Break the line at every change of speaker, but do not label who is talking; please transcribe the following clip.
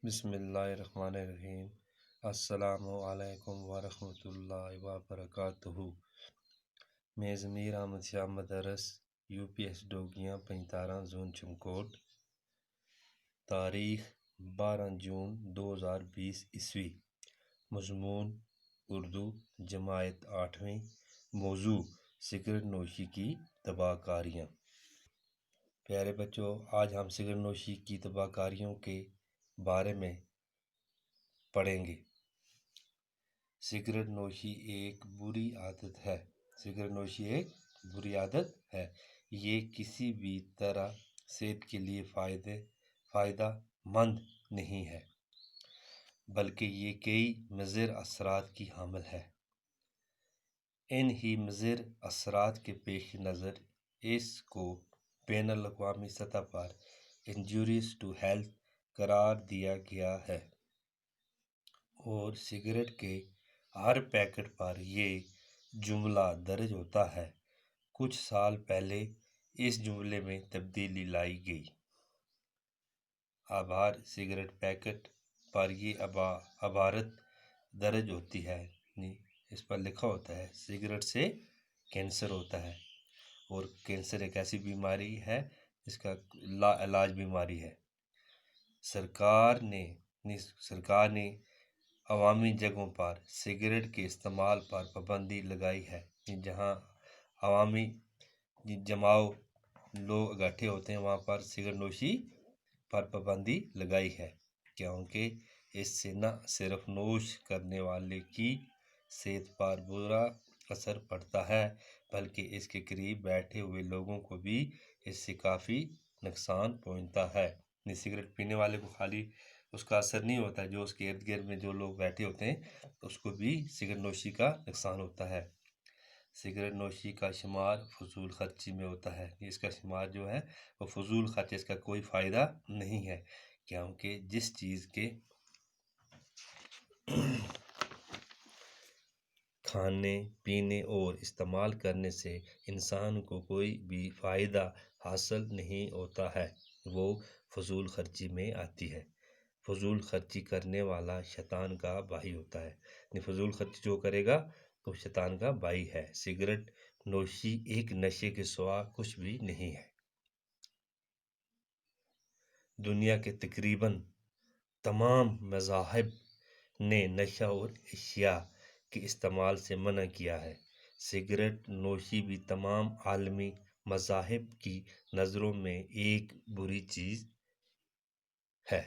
بسم اللہ الرحمن الرحیم۔ السلام علیکم ورحمۃ اللہ وبرکاتہ۔ میں ضمیر احمد شاہ مدرس UPS ڈوگیاں 15 زون چمکوٹ۔ تاریخ 12 جون 2020 عیسوی۔ مضمون اردو جماعت 8ویں۔ موضوع سگریٹ نوشی کی تباہ کاریاں۔ پیارے بچوں، آج ہم سگریٹ نوشی کی تباہ کاریوں کے بارے میں پڑھیں گے۔ سگریٹ نوشی ایک بری عادت ہے۔ سگریٹ نوشی ایک بری عادت ہے۔ یہ کسی بھی طرح صحت کے لیے فائدہ مند نہیں ہے، بلکہ یہ کئی مضر اثرات کی حامل ہے۔ ان ہی مضر اثرات کے پیش نظر اس کو بین الاقوامی سطح پر انجوریس ٹو ہیلتھ قرار دیا گیا ہے، اور سگریٹ کے ہر پیکٹ پر یہ جملہ درج ہوتا ہے۔ کچھ سال پہلے اس جملے میں تبدیلی لائی گئی۔ اب ہر سگریٹ پیکٹ پر یہ عبارت درج ہوتی ہے، اس پر لکھا ہوتا ہے سگریٹ سے کینسر ہوتا ہے، اور کینسر ایک ایسی بیماری ہے جس کا لا علاج بیماری ہے۔ سرکار نے عوامی جگہوں پر سگریٹ کے استعمال پر پابندی لگائی ہے۔ جہاں عوامی جماؤ لوگ اکٹھے ہوتے ہیں، وہاں پر سگریٹ نوشی پر پابندی لگائی ہے، کیونکہ اس سے نہ صرف نوش کرنے والے کی صحت پر برا اثر پڑتا ہے، بلکہ اس کے قریب بیٹھے ہوئے لوگوں کو بھی اس سے کافی نقصان پہنچتا ہے۔ سگریٹ پینے والے کو خالی اس کا اثر نہیں ہوتا ہے، جو اس کے ارد گرد میں جو لوگ بیٹھے ہوتے ہیں اس کو بھی سگریٹ نوشی کا نقصان ہوتا ہے۔ سگریٹ نوشی کا شمار فضول خرچی میں ہوتا ہے۔ اس کا شمار جو ہے وہ فضول خرچ، اس کا کوئی فائدہ نہیں ہے، کیونکہ جس چیز کے کھانے پینے اور استعمال کرنے سے انسان کو کوئی بھی فائدہ حاصل نہیں ہوتا ہے، وہ فضول خرچی میں آتی ہے۔ فضول خرچی کرنے والا شیطان کا بھائی ہوتا ہے۔ فضول خرچی جو کرے گا وہ شیطان کا بھائی ہے۔ سگریٹ نوشی ایک نشے کے سوا کچھ بھی نہیں ہے۔ دنیا کے تقریباً تمام مذاہب نے نشہ اور اشیاء کے استعمال سے منع کیا ہے۔ سگریٹ نوشی بھی تمام عالمی مذاہب کی نظروں میں ایک بری چیز ہے۔